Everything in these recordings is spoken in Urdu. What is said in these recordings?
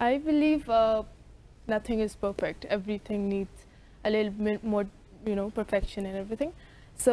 I believe nothing is perfect. Everything needs a little bit more, perfection and everything. So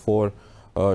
4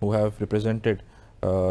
who have represented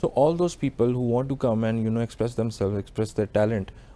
So all those people who want to come and express themselves, express their talent,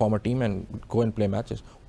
form a team and go and play matches.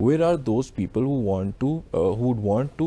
Where are those people who would want to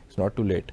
it's not too late,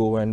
go and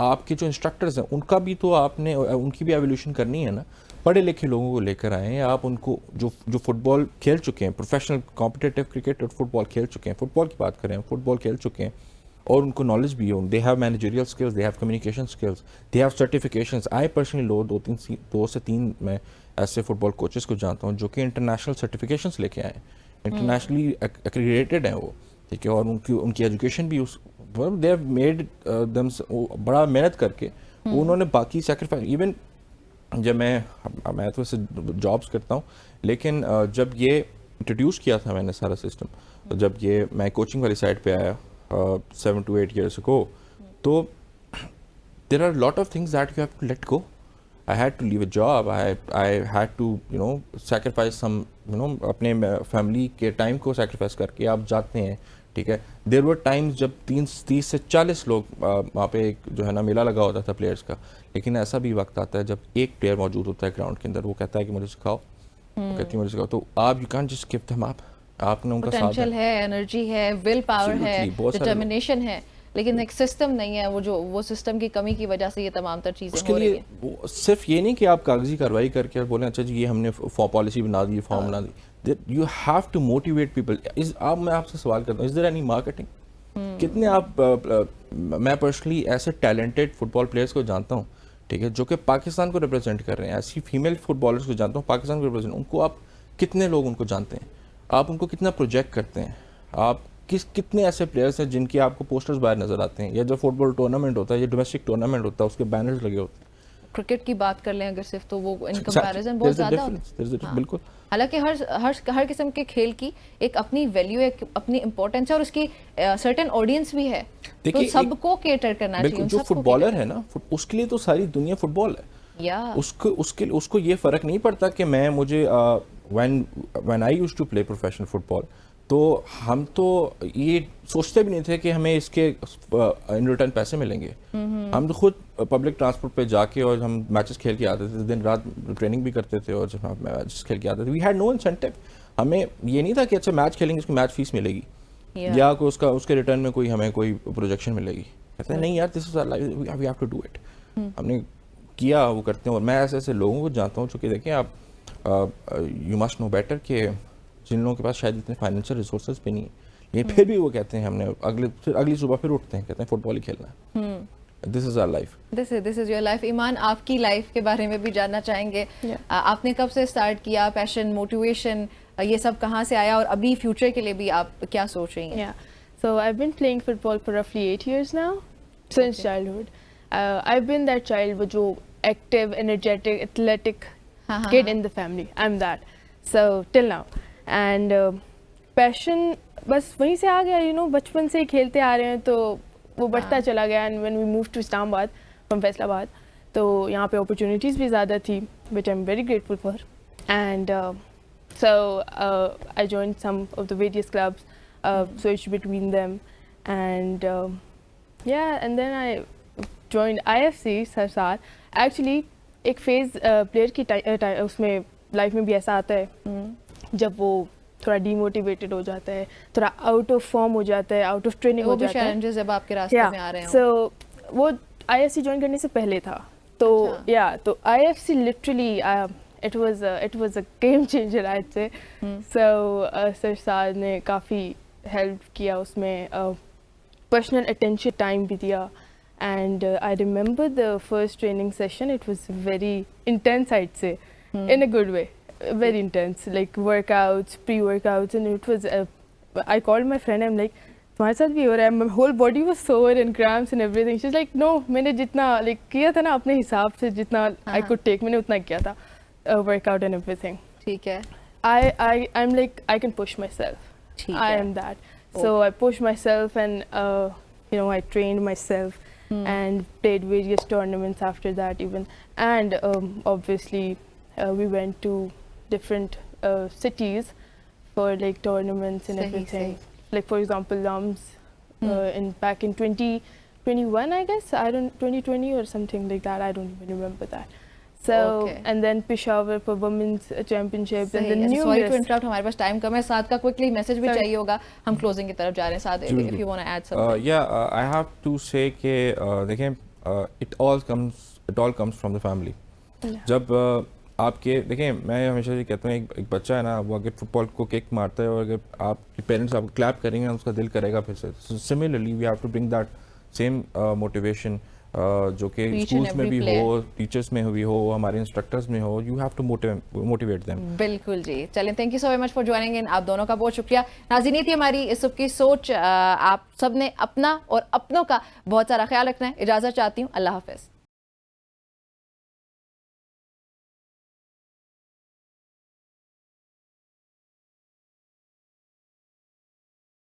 آپ کے جو انسٹرکٹرز ہیں ان کا بھی تو آپ نے ان کی بھی ایولیوشن کرنی ہے نا. پڑھے لکھے لوگوں کو لے کر آئیں آپ, ان کو جو فٹ بال کھیل چکے ہیں, پروفیشنل کمپٹیٹیو کرکٹ اور فٹ بال کھیل چکے ہیں, فٹ بال کی بات کریں, فٹ بال کھیل چکے ہیں اور ان کو نالج بھی ہے, they have managerial skills, they have communication skills, they have certifications. I personally 2 سے 3 میں ایسے فٹ بال کوچز کو جانتا ہوں جو کہ انٹرنیشنل سرٹیفکیشنس لے کے آئے ہیں, انٹرنیشنلی ایکریڈیٹڈ ہیں وہ, ٹھیک ہے, اور ان کی ایجوکیشن بھی دے ہیو میڈ دم, بڑا محنت کر کے انہوں نے باقی سیکریفائز. ایون جب میں تو اسے جابس کرتا ہوں, لیکن جب یہ انٹروڈیوس کیا تھا میں نے سارا سسٹم, جب یہ میں کوچنگ والی سائڈ پہ آیا 7 to 8 years ago, تو there are a lot of things that you have to let go. I had to leave a job, I had to sacrifice some اپنے فیملی کے ٹائم کو سیکریفائس کر کے آپ جاتے ہیں, ٹھیک ہے. دیر ور ٹائمز جب 30 سے 40 لوگ وہاں پہ ایک جو ہے نا میلہ لگا ہوتا تھا پلیئرس کا, لیکن ایسا بھی وقت آتا ہے جب ایک پلیئر موجود ہوتا ہے گراؤنڈ کے اندر, وہ کہتا ہے کہ مجھے سکھاؤ, کہتی ہے مجھے سکھاؤ, تو آپ you can't just give them up. آپ نے ان کا ساتھ پوٹینشیل ہے, انرجی ہے, ول پاور ہے, ڈٹرمنیشن ہے, لیکن ایک سسٹم نہیں ہے. وہ سسٹم کی کمی کی وجہ سے یہ تمام تر چیزیں ہو رہی ہیں. صرف یہ نہیں کہ آپ کاغذی کارروائی کر کے بولیں اچھا جی یہ ہم نے پالیسی بنا دی, فارم بنا دی. You have to motivate people. میں آپ سے سوال کرتا ہوں, از دیر اینی مارکیٹنگ؟ کتنے آپ, میں پرسنلی ایسے ٹیلنٹڈ فٹ بال پلیئرس کو جانتا ہوں, ٹھیک ہے, جو کہ پاکستان کو ریپرزینٹ کر رہے ہیں. ایسی فیمیل فٹ بالرس کو جانتا ہوں پاکستان کو ریپرزینٹ, ان کو آپ کتنے لوگ ان کو جانتے ہیں, آپ ان کو کتنا پروجیکٹ کرتے ہیں, آپ کتنے ایسے پلیئرس ہیں جن کی آپ کو پوسٹرز باہر نظر آتے ہیں, یا جو فٹ بال ٹورنامنٹ ہوتا ہے یا ڈومیسٹک ٹورنامنٹ ہوتا ہے اس کے بینرز لگے ہوتے ہیں. کرکٹ کی بات کر لیں اگر صرف, تو وہ ان کمپیریزن بہت زیادہ ہوتا ہے. بالکل. حالانکہ ہر قسم کے کھیل کی ایک اپنی ویلیو, ایک اپنی امپورٹنس ہے, اور اس کی سرٹن آڈینس بھی ہے, تو سب کو کیٹر کرنا چاہیے. جو فٹ بالر ہے نا, اس کے لیے تو ساری دنیا فٹ بال ہے. اس کو یہ فرق نہیں پڑتا کہ مجھے when I used to play professional football, تو ہم تو یہ سوچتے بھی نہیں تھے کہ ہمیں اس کے ان ریٹرن پیسے ملیں گے. ہم تو خود پبلک ٹرانسپورٹ پہ جا کے اور ہم میچز کھیل کے آتے تھے, دن رات ٹریننگ بھی کرتے تھے, اور جب ہم میچز کھیل کے آتے تھے وی ہیڈ نو انسینٹیو. ہمیں یہ نہیں تھا کہ اچھا میچ کھیلیں گے اس کو میچ فیس ملے گی, یا کوئی اس کے ریٹرن میں ہمیں کوئی پروجیکشن ملے گی. کہتے ہیں نہیں یار, this is our life, we have to do it. ہم نے کیا, وہ کرتے ہیں. اور میں ایسے لوگوں کو جانتا ہوں جو کہ دیکھیں آپ, یو مسٹ نو بیٹر, کہ جن لوگوں کے پاس شاید اتنے فائنینشیل ریسورسز پہ نہیں ہیں, لیکن پھر بھی وہ کہتے ہیں ہم نے اگلی صبح پھر اٹھتے ہیں, کہتے ہیں فٹ بال ہی کھیلنا ہے. This is our life, this is your life. Iman, آپ کی لائف کے بارے میں بھی جاننا چاہیں گے. آپ نے کب سے اسٹارٹ کیا, پیشن, موٹیویشن, یہ سب کہاں سے آیا, اور ابھی فیوچر کے لیے بھی آپ کیا سوچ رہی ہیں؟ So I've been playing football for roughly 8 years now, since childhood. I've been that child with jo active, energetic, athletic kid in the family. I'm that. So till now. And passion بس وہیں سے آ گیا, بچپن سے ہی کھیلتے آ رہے ہیں تو وہ بڑھتا چلا گیا. And when we move to Islamabad from Faisal آباد, تو یہاں پہ اپرچونیٹیز بھی زیادہ تھی, which I am very grateful for. And so I join some of the various clubs, switched between them, and and then I joined IFC Sarsar. Actually ایک فیز پلیئر کی اس میں لائف میں بھی ایسا آتا ہے جب وہ تھوڑا ڈی موٹیویٹڈ ہو جاتا ہے, تھوڑا آؤٹ آف فارم ہو جاتا ہے, آؤٹ آف ٹریننگ ہو جاتا ہے. چیلنجز جب آپ کے راستے میں آ رہے ہیں, سو وہ IFC جوائن کرنے سے پہلے تھا. تو تو IFC literally it was a game changer I'd say. So Sarsar نے کافی ہیلپ کیا اس میں, پرسنل اٹینشن ٹائم بھی دیا. And I remember the first training session, it was very intense, I'd say, in a good way, very intense, like workouts, pre-workouts, and it was, I called my friend, I'm like, تمہارے ساتھ بھی ہو رہا ہے, my whole body was sore and cramps and everything. She's like, no, میں نے جتنا like کیا تھا نا اپنے حساب سے, جتنا I could take, میں نے اتنا کیا تھا, workout and everything. ٹھیک ہے. I'm like, I can push myself. I am that. So I pushed myself, and I trained myself. And played various tournaments after that even. And obviously we went to different cities for like tournaments and everything. Like for example LUMS back in 2021 I guess, 2020 or something like that, I don't even remember that. So and then Peshawar for women's championship, and then sorry to interrupt, ہمارے پاس ٹائم کم ہے. ساتھ کا کوئکلی میسج بھی چاہیے ہوگا, ہم کلوزنگ کی طرف جا رہے ہیں. ساتھ if you want to add something. I have to say کہ دیکھیں it all comes from the family. جب آپ کے دیکھیں میں ہمیشہ یہ کہتا ہوں ایک بچہ ہے نا وہ اگر فٹ بال کو کک مارتا ہے اور اگر آپ کے پیرنٹس آپ کو کلیپ کریں گے اس کا دل کرے گا پھر سے. Similarly we have to bring that same motivation جو کہ اسکولس میں بھی ہو, ٹیچرس میں بھی ہو, ہمارے انسٹرکٹرز میں ہو. You have to motivate them. بالکل جی. چلیں thank you so very much for joining in. آپ دونوں کا بہت شکریہ. ناظرین یہ تھی ہماری اس صبح کی سوچ. آپ سب نے اپنا اور اپنوں کا بہت سارا خیال رکھنا ہے. اجازت چاہتی ہوں. اللہ حافظ.